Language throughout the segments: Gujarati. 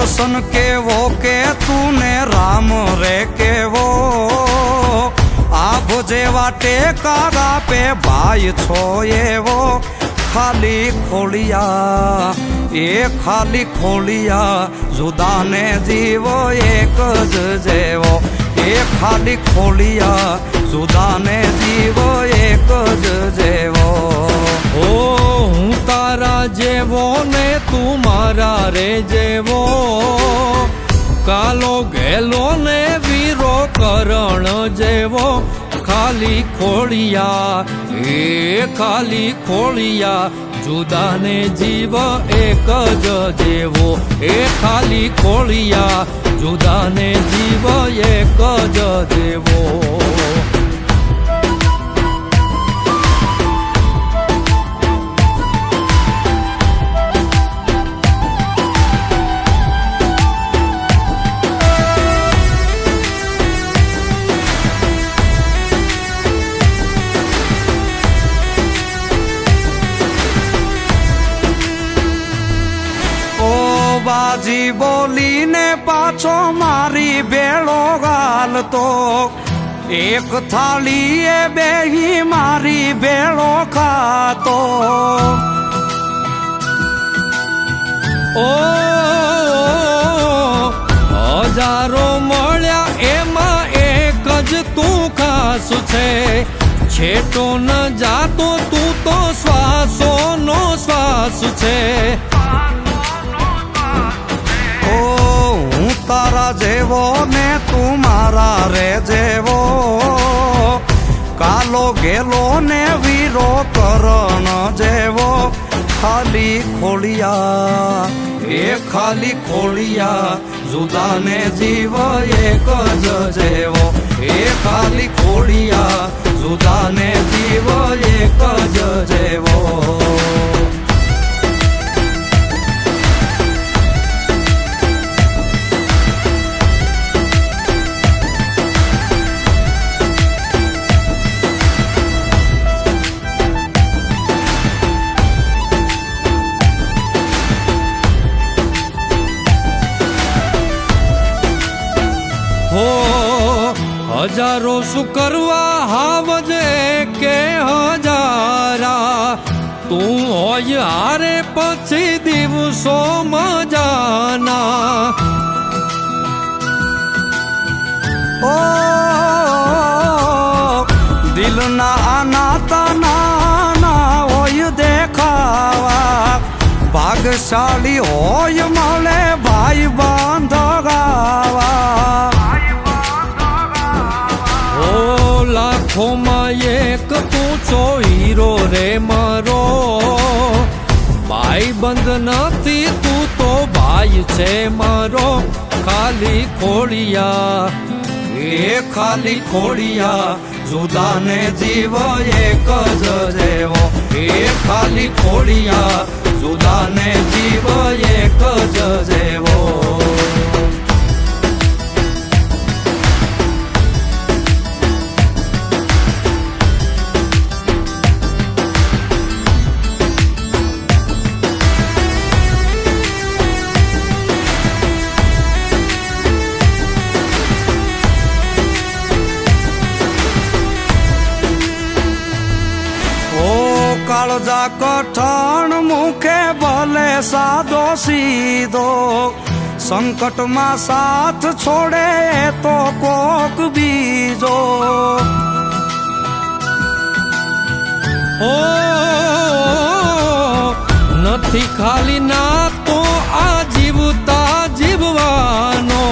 દર્શન કેવો કે તુને રામ રે કેવો આભ જેવા ટેકારા પે ભાઈ છો એવો ખાલી ખોલિયા એ ખાલી ખોલિયા જુદાને જીવો એક જ જેવો એ ખાલી ખોલિયા જુદાને જીવો એક જ જેવો ઓ હું તારા જેવો ને તું મારા રે જેવો કાલો ગેલો ને વીરો કરણ જેવો ખાલી ખોળિયા એ ખાલી ખોળિયા જુદાને જીવ એક જ જેવો એ ખાલી ખોળિયા જુદાને જીવ એક જ જેવો બાજી બોલીને પાછો મારી ભેળો ગાલતો એક થાળીએ બેહી મારી ભેળો ખાતો ઓ હજારો મળ્યા એમાં એક જ તું ખાસ છે છેટો ન જાતો તું તો શ્વાસોનો શ્વાસ છે હું તારા જેવો ને તું મારા રે જેવો કાલો ગેલો ને વીરો કરણ જેવો ખાલી ખોલિયા એ ખાલી ખોલિયા જુદાને જીવ એક જ જેવો એ ખાલી ખોલિયા જુદાને જીવ એક જ જેવો હો હજારો શું કરવા હાવજે કે હજારા તું હોય હારે પછી દિવસો મજાના ઓ દિલના આનાતા નાના હોય દેખાવા ભાગશાળી હોય મળે ભાઈ બાંધગાવા લાખોમાં એક તું છો હીરો રે મારો ભાઈ બંધ નથી તું તો ભાઈ છે મારો ખાલી ખોળિયા એ ખાલી ખોળિયા જુદાને જીવ એક જ જેવો એ ખાલી ખોળિયા જુદાને જીવ એક જ જેવો કાળજા કઠણ મુખે ભલે સાદો સીધો સંકટમાં સાથ છોડે તો કોક બીજો ઓ નથી ખાલી ના તો આ જીવતા જીવવાનો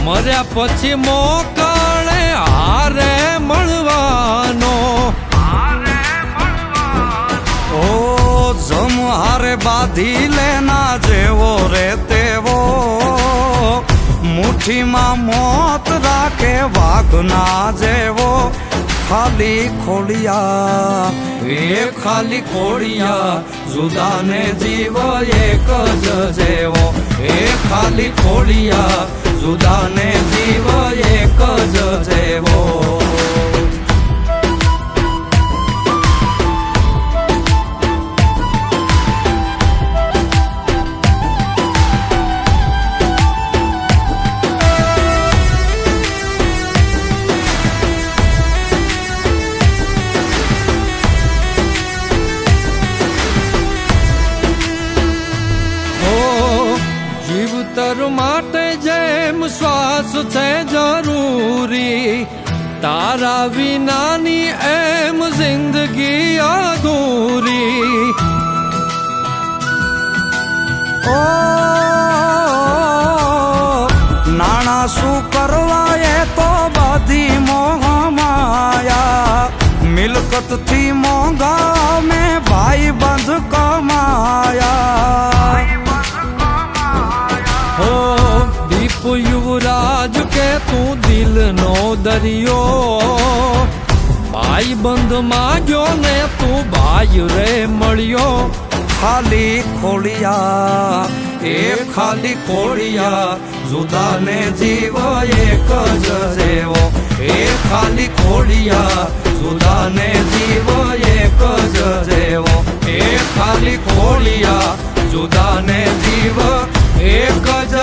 મર્યા પછી મોકળે હારે મળવાનો જમ હારે બાંધી લેના જેવો રે તેવો મુઠ્ઠીમાં મોત રાખે વાઘના જેવો ખાલી ખોલિયા એ ખાલી ખોલિયા જુદાને જીવ એક જ જેવો એ ખાલી ખોલિયા જુદાને જીવ એક જ જેવો વિશ્વાસ છે જરૂરી, તારા વિનાની એમ જિંદગી અધૂરી. ઓ નાણા શું કરવા એ તો બધી મોહ માયા, મિલકતથી મોંઘા મેં ભાઈ બંધ કમાયા. હો દીપ યુવરાજ કે તું દિલનો દરિયો, ભાઈ બંધ માગ્યો ને તું ભાઈ રે મળ્યો. ખાલી ખોડિયા એ ખાલી ખોડિયા, જુદાને જીવ એક જ જેવો. એ ખાલી ખોડિયા જુદાને જીવ એક જ જેવો. એ ખાલી ખોડિયા જુદાને જીવ એક જ